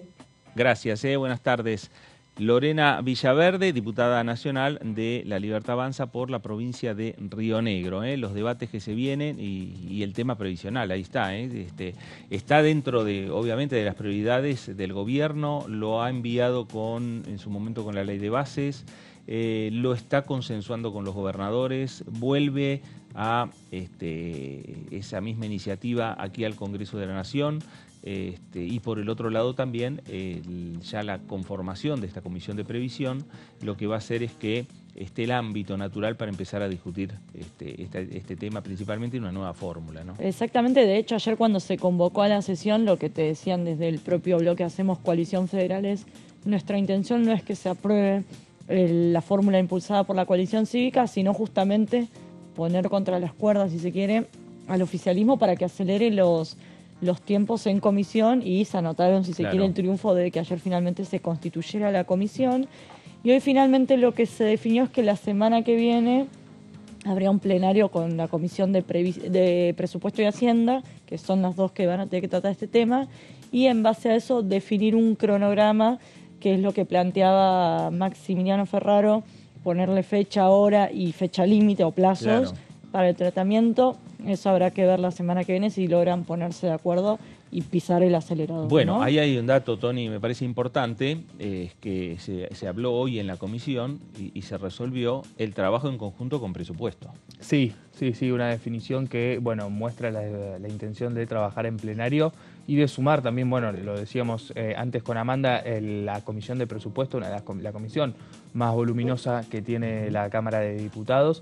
Gracias, buenas tardes. Lorena Villaverde, diputada nacional de La Libertad Avanza por la provincia de Río Negro. Los debates que se vienen y el tema previsional, ahí está. Está dentro de, obviamente, de las prioridades del gobierno, lo ha enviado en su momento con la ley de bases, lo está consensuando con los gobernadores, vuelve a esa misma iniciativa aquí al Congreso de la Nación. Y por el otro lado también ya la conformación de esta comisión de previsión lo que va a hacer es que esté el ámbito natural para empezar a discutir este tema, principalmente en una nueva fórmula, ¿no? Exactamente, de hecho ayer cuando se convocó a la sesión, lo que te decían desde el propio bloque Hacemos Coalición Federal es: nuestra intención no es que se apruebe la fórmula impulsada por la coalición cívica, sino justamente poner contra las cuerdas, si se quiere, al oficialismo para que acelere los tiempos en comisión, y se anotaron, si se quiere, el triunfo de que ayer finalmente se constituyera la comisión. Y hoy finalmente lo que se definió es que la semana que viene habría un plenario con la Comisión de Presupuesto y Hacienda, que son las dos que van a tener que tratar este tema, y en base a eso definir un cronograma, que es lo que planteaba Maximiliano Ferraro, ponerle fecha, hora y fecha límite o plazos para el tratamiento. Eso habrá que ver la semana que viene si logran ponerse de acuerdo y pisar el acelerador. Bueno, ¿no? ahí hay un dato, Tony, me parece importante, que se habló hoy en la comisión y se resolvió el trabajo en conjunto con presupuesto. Sí, una definición que, bueno, muestra la intención de trabajar en plenario y de sumar también, bueno, lo decíamos antes con Amanda, la comisión de presupuesto, la comisión más voluminosa que tiene la Cámara de Diputados,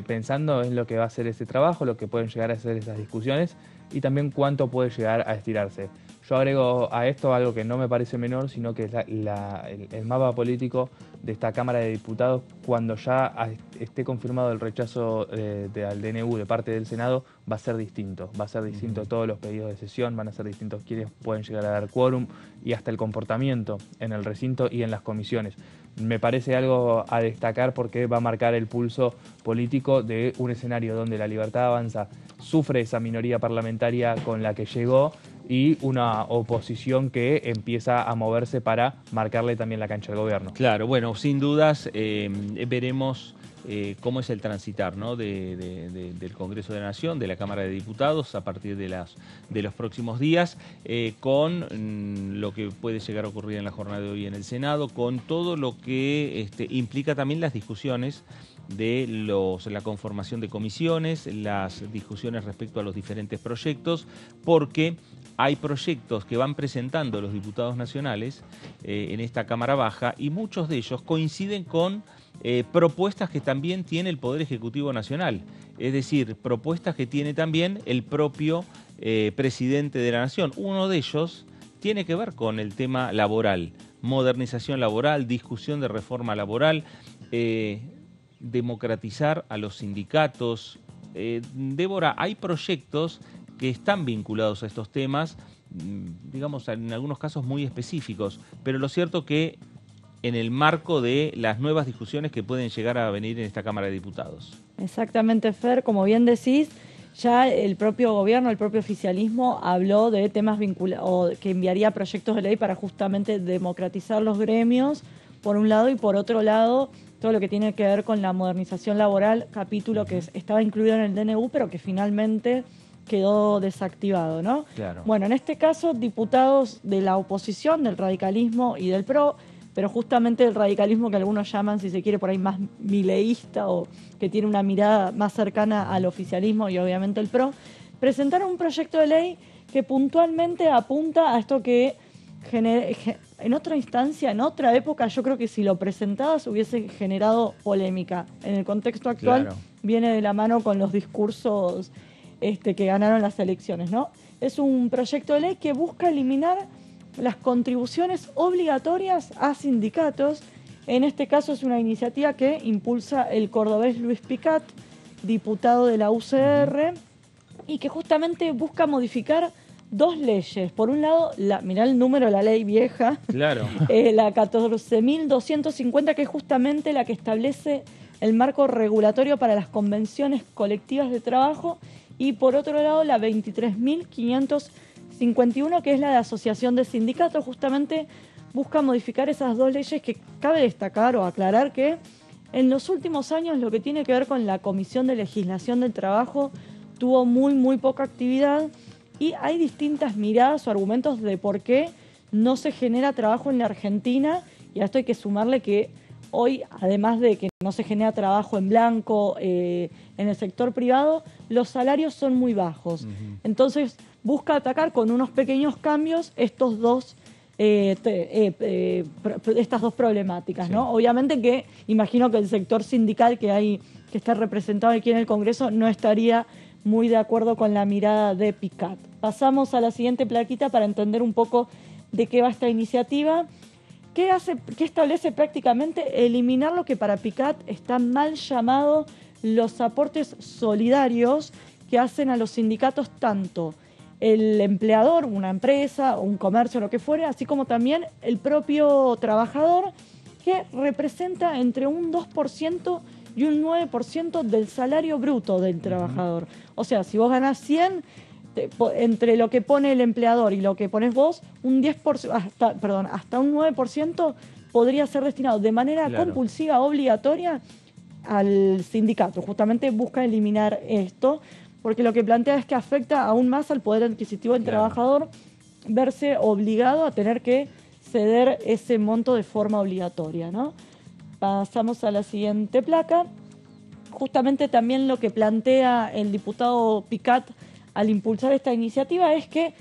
pensando en lo que va a ser ese trabajo, lo que pueden llegar a ser esas discusiones y también cuánto puede llegar a estirarse. Yo agrego a esto algo que no me parece menor, sino que es el mapa político de esta Cámara de Diputados. Cuando ya esté confirmado el rechazo al DNU de parte del Senado, va a ser distinto. Va a ser distinto todos los pedidos de sesión, van a ser distintos quienes pueden llegar a dar quórum y hasta el comportamiento en el recinto y en las comisiones. Me parece algo a destacar porque va a marcar el pulso político de un escenario donde La Libertad Avanza sufre esa minoría parlamentaria con la que llegó y una oposición que empieza a moverse para marcarle también la cancha al gobierno. Claro, bueno, sin dudas veremos cómo es el transitar, ¿no? del Congreso de la Nación, de la Cámara de Diputados, a partir de los próximos días, con lo que puede llegar a ocurrir en la jornada de hoy en el Senado, con todo lo que implica también las discusiones de la conformación de comisiones, las discusiones respecto a los diferentes proyectos, porque hay proyectos que van presentando los diputados nacionales en esta Cámara Baja y muchos de ellos coinciden con propuestas que también tiene el Poder Ejecutivo Nacional, es decir, propuestas que tiene también el propio presidente de la Nación. Uno de ellos tiene que ver con el tema laboral, modernización laboral, discusión de reforma laboral, democratizar a los sindicatos. Débora, hay proyectos que están vinculados a estos temas, digamos, en algunos casos muy específicos, pero lo cierto que en el marco de las nuevas discusiones que pueden llegar a venir en esta Cámara de Diputados. Exactamente, Fer, como bien decís, ya el propio gobierno, el propio oficialismo habló de temas vinculados, que enviaría proyectos de ley para justamente democratizar los gremios, por un lado, y por otro lado, todo lo que tiene que ver con la modernización laboral, capítulo que estaba incluido en el DNU, pero que finalmente quedó desactivado, ¿no? Claro. Bueno, en este caso, diputados de la oposición, del radicalismo y del PRO, pero justamente el radicalismo que algunos llaman, si se quiere, por ahí más mileísta o que tiene una mirada más cercana al oficialismo y obviamente el PRO, presentaron un proyecto de ley que puntualmente apunta a esto que en otra instancia, en otra época, yo creo que si lo presentabas hubiese generado polémica. En el contexto actual viene de la mano con los discursos que ganaron las elecciones, ¿no? Es un proyecto de ley que busca eliminar las contribuciones obligatorias a sindicatos. En este caso es una iniciativa que impulsa el cordobés Luis Picat, diputado de la UCR, y que justamente busca modificar dos leyes. Por un lado, mirá el número de la ley vieja, claro. La 14.250, que es justamente la que establece el marco regulatorio para las convenciones colectivas de trabajo, y por otro lado la 23.551, que es la de asociación de sindicatos. Justamente busca modificar esas dos leyes, que cabe destacar o aclarar que en los últimos años lo que tiene que ver con la Comisión de Legislación del Trabajo tuvo muy poca actividad, y hay distintas miradas o argumentos de por qué no se genera trabajo en la Argentina, y a esto hay que sumarle que hoy, además de que no se genera trabajo en blanco en el sector privado, los salarios son muy bajos. Entonces busca atacar con unos pequeños cambios estas dos problemáticas, ¿no? Obviamente que imagino que el sector sindical que está representado aquí en el Congreso no estaría muy de acuerdo con la mirada de Picat. Pasamos a la siguiente plaquita para entender un poco de qué va esta iniciativa. ¿Qué establece prácticamente? Eliminar lo que para Picat está mal llamado los aportes solidarios que hacen a los sindicatos tanto el empleador, una empresa, un comercio, lo que fuere, así como también el propio trabajador, que representa entre un 2% y un 9% del salario bruto del trabajador. O sea, si vos ganás 100, entre lo que pone el empleador y lo que pones vos, un 10%, hasta un 9% podría ser destinado de manera compulsiva, obligatoria, al sindicato. Justamente busca eliminar esto, porque lo que plantea es que afecta aún más al poder adquisitivo del trabajador, verse obligado a tener que ceder ese monto de forma obligatoria, ¿no? Pasamos a la siguiente placa. Justamente también lo que plantea el diputado Picat al impulsar esta iniciativa es que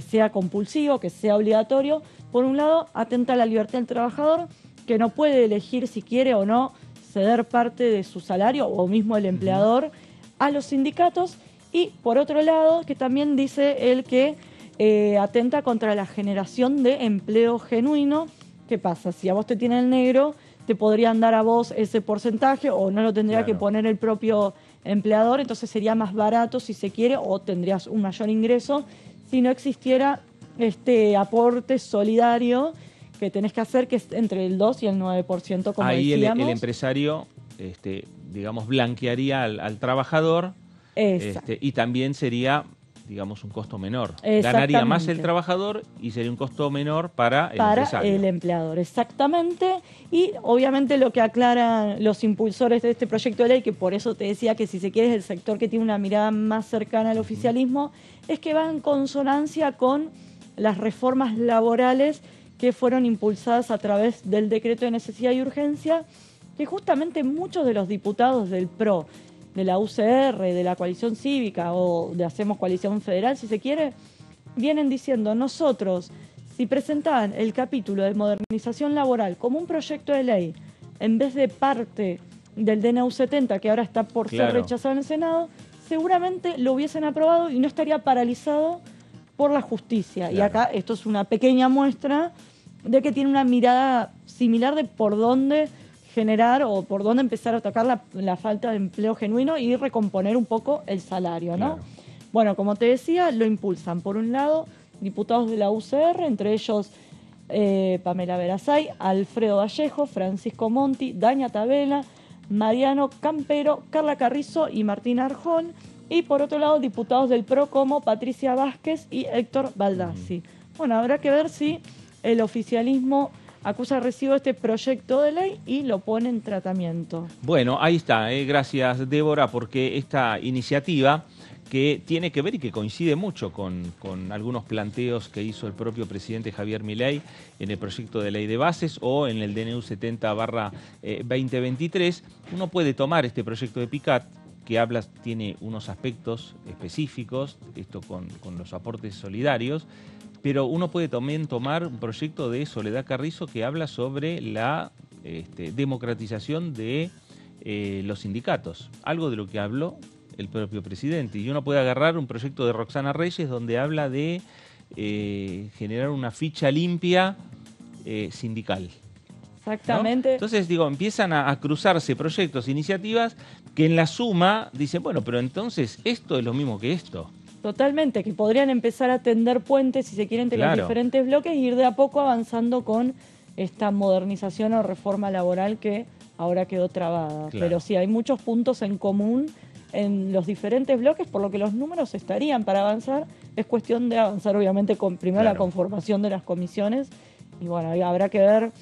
sea compulsivo, que sea obligatorio. Por un lado, atenta a la libertad del trabajador, que no puede elegir si quiere o no ceder parte de su salario, o mismo el empleador, a los sindicatos. Y por otro lado, que también dice él que atenta contra la generación de empleo genuino. ¿Qué pasa? Si a vos te tienen el negro, te podrían dar a vos ese porcentaje, o no lo tendría que poner el propio empleador, entonces sería más barato si se quiere, o tendrías un mayor ingreso si no existiera este aporte solidario que tenés que hacer, que es entre el 2 y el 9%, como ahí decíamos. el empresario, digamos, blanquearía al trabajador, y también sería, digamos, un costo menor. Ganaría más el trabajador y sería un costo menor para el empresario. El empleador, exactamente. Y obviamente lo que aclaran los impulsores de este proyecto de ley, que por eso te decía que si se quiere es el sector que tiene una mirada más cercana al oficialismo, es que va en consonancia con las reformas laborales que fueron impulsadas a través del decreto de necesidad y urgencia, que justamente muchos de los diputados del PRO, de la UCR, de la coalición cívica o de Hacemos Coalición Federal, si se quiere, vienen diciendo: nosotros, si presentaban el capítulo de modernización laboral como un proyecto de ley, en vez de parte del DNU 70, que ahora está por ser rechazado en el Senado, seguramente lo hubiesen aprobado y no estaría paralizado por la justicia. Y acá esto es una pequeña muestra de que tiene una mirada similar de por dónde generar o por dónde empezar a atacar la falta de empleo genuino y recomponer un poco el salario, ¿no? Bueno, como te decía, lo impulsan, por un lado, diputados de la UCR, entre ellos Pamela Verazay, Alfredo Vallejo, Francisco Monti, Daña Tabela, Mariano Campero, Carla Carrizo y Martín Arjón, y por otro lado, diputados del PRO como Patricia Vázquez y Héctor Baldassi. Bueno, habrá que ver si el oficialismo acusa de recibo este proyecto de ley y lo pone en tratamiento. Bueno, ahí está. Gracias, Débora, porque esta iniciativa, que tiene que ver y que coincide mucho con algunos planteos que hizo el propio presidente Javier Milei en el proyecto de ley de bases o en el DNU 70/2023, uno puede tomar este proyecto de Picat, que tiene unos aspectos específicos, esto con los aportes solidarios, pero uno puede también tomar un proyecto de Soledad Carrizo que habla sobre la democratización de los sindicatos, algo de lo que habló el propio presidente. Y uno puede agarrar un proyecto de Roxana Reyes donde habla de generar una ficha limpia sindical. Exactamente. ¿No? Entonces, digo, empiezan a cruzarse proyectos, iniciativas, que en la suma dicen, bueno, pero entonces esto es lo mismo que esto. Totalmente, que podrían empezar a tender puentes, si se quieren, entre los diferentes bloques e ir de a poco avanzando con esta modernización o reforma laboral que ahora quedó trabada. Pero sí, hay muchos puntos en común en los diferentes bloques, por lo que los números estarían para avanzar. Es cuestión de avanzar, obviamente, con primero la conformación de las comisiones. Y bueno, ahí habrá que ver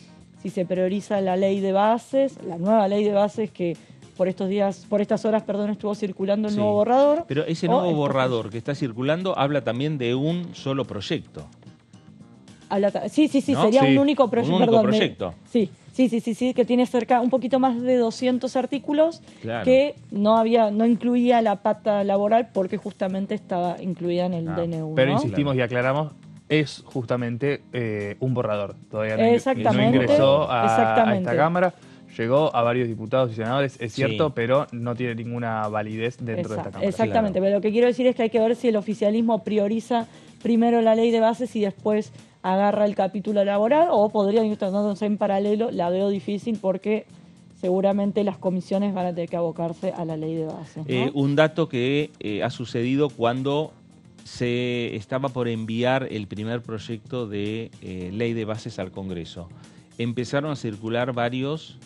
si se prioriza la ley de bases, la nueva ley de bases que por estas horas, estuvo circulando el nuevo borrador. Pero ese nuevo borrador que está circulando habla también de un solo proyecto. Sí, ¿no? Sería un único proyecto. Un único proyecto. Sí, que tiene cerca un poquito más de 200 artículos que no incluía la pata laboral porque justamente estaba incluida en el DNU. Pero insistimos y aclaramos, es justamente un borrador. Todavía no ingresó a esta Cámara. Llegó a varios diputados y senadores, es cierto, pero no tiene ninguna validez dentro de esta Cámara. Exactamente, pero lo que quiero decir es que hay que ver si el oficialismo prioriza primero la ley de bases y después agarra el capítulo laboral, o podrían ir tratándose en paralelo. La veo difícil porque seguramente las comisiones van a tener que abocarse a la ley de bases, ¿no? Un dato que ha sucedido cuando se estaba por enviar el primer proyecto de ley de bases al Congreso. Empezaron a circular varios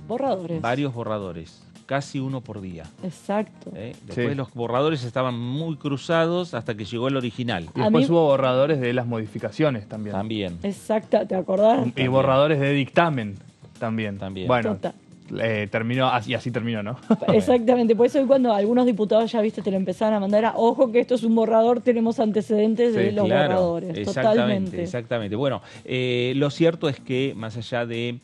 borradores, casi uno por día. Exacto. Después los borradores estaban muy cruzados hasta que llegó el original. Y después hubo borradores de las modificaciones también. Exacto, ¿te acordás? Y borradores de dictamen también. Bueno, terminó, y así terminó, ¿no? Exactamente, por eso hoy cuando algunos diputados ya te lo empezaban a mandar ojo que esto es un borrador, tenemos antecedentes de los borradores. Exactamente. Bueno, lo cierto es que más allá de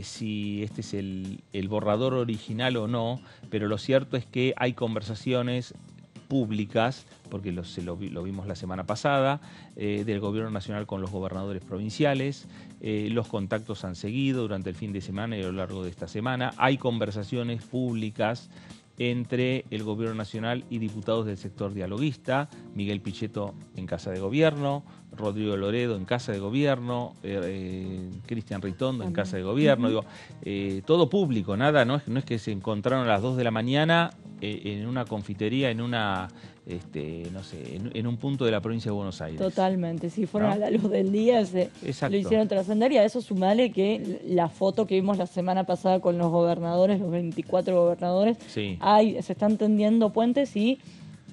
si este es el borrador original o no, pero lo cierto es que hay conversaciones públicas, porque lo vimos la semana pasada, del Gobierno Nacional con los gobernadores provinciales. Los contactos han seguido durante el fin de semana y a lo largo de esta semana. Hay conversaciones públicas entre el Gobierno Nacional y diputados del sector dialoguista, Miguel Pichetto en Casa de Gobierno, Rodrigo Loredo en Casa de Gobierno, Cristian Ritondo en Casa de Gobierno. Digo, todo público, nada, no es que se encontraron a las 2 de la mañana en una confitería, en una en un punto de la provincia de Buenos Aires. Totalmente, si fueron a la luz del día, lo hicieron trascender, y a eso sumale que la foto que vimos la semana pasada con los gobernadores, los 24 gobernadores, se están tendiendo puentes, y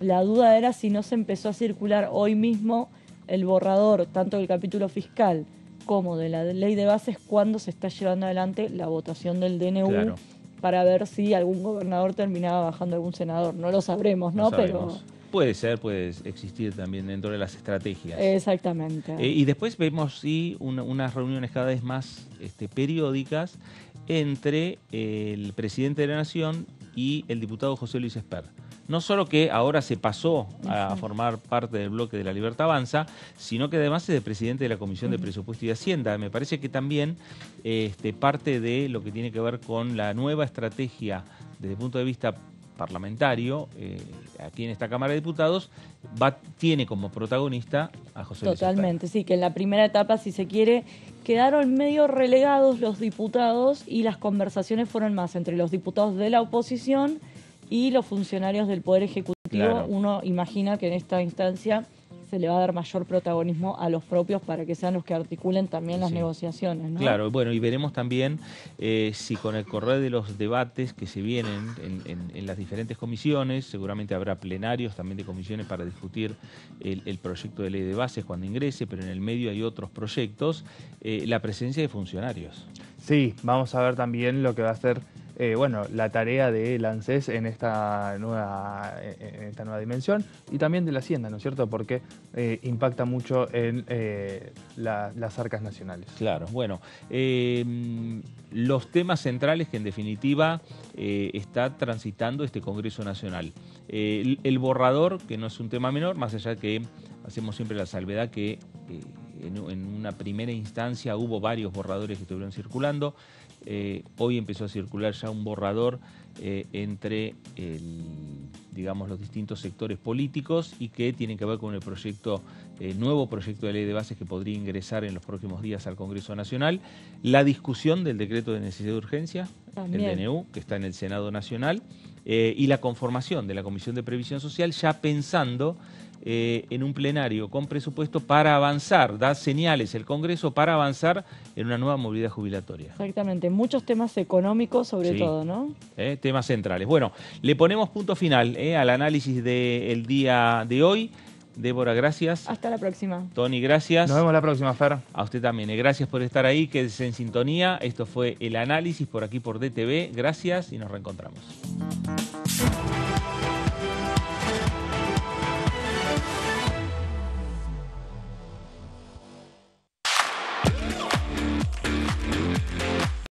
la duda era si no se empezó a circular hoy mismo el borrador, tanto del capítulo fiscal como de la ley de bases, cuando se está llevando adelante la votación del DNU, para ver si algún gobernador terminaba bajando algún senador. No lo sabremos, ¿no? Pero puede existir también dentro de las estrategias. Exactamente. Y después vemos unas reuniones cada vez más periódicas entre el presidente de la Nación y el diputado José Luis Esper. No solo que ahora se pasó a formar parte del bloque de La Libertad Avanza, sino que además es el presidente de la Comisión de Presupuesto y Hacienda. Me parece que también parte de lo que tiene que ver con la nueva estrategia desde el punto de vista parlamentario, aquí en esta Cámara de Diputados, tiene como protagonista a José Luis Esper. Totalmente, sí, que en la primera etapa, si se quiere, quedaron medio relegados los diputados y las conversaciones fueron más entre los diputados de la oposición y los funcionarios del Poder Ejecutivo. Uno imagina que en esta instancia se le va a dar mayor protagonismo a los propios para que sean los que articulen también las negociaciones, ¿no? Claro, bueno, y veremos también si con el correr de los debates que se vienen en las diferentes comisiones, seguramente habrá plenarios también de comisiones para discutir el proyecto de ley de bases cuando ingrese, pero en el medio hay otros proyectos, la presencia de funcionarios. Sí, vamos a ver también lo que va a ser la tarea de la ANSES en esta nueva dimensión, y también de la Hacienda, ¿no es cierto? Porque impacta mucho en las arcas nacionales. Claro, bueno, los temas centrales que en definitiva está transitando este Congreso Nacional. El borrador, que no es un tema menor, más allá que hacemos siempre la salvedad que en una primera instancia hubo varios borradores que estuvieron circulando. Hoy empezó a circular ya un borrador entre digamos, los distintos sectores políticos y que tienen que ver con el proyecto, nuevo proyecto de ley de bases que podría ingresar en los próximos días al Congreso Nacional. La discusión del decreto de necesidad de urgencia, también, el DNU, que está en el Senado Nacional, y la conformación de la Comisión de Previsión Social, ya pensando en un plenario con presupuesto para avanzar, da señales el Congreso para avanzar en una nueva movilidad jubilatoria. Exactamente, muchos temas económicos sobre todo, ¿no? Temas centrales. Bueno, le ponemos punto final al análisis del día de hoy. Débora, gracias. Hasta la próxima. Tony, gracias. Nos vemos la próxima, Fer. A usted también. Gracias por estar ahí, quédese en sintonía. Esto fue el análisis por aquí por DTV. Gracias y nos reencontramos.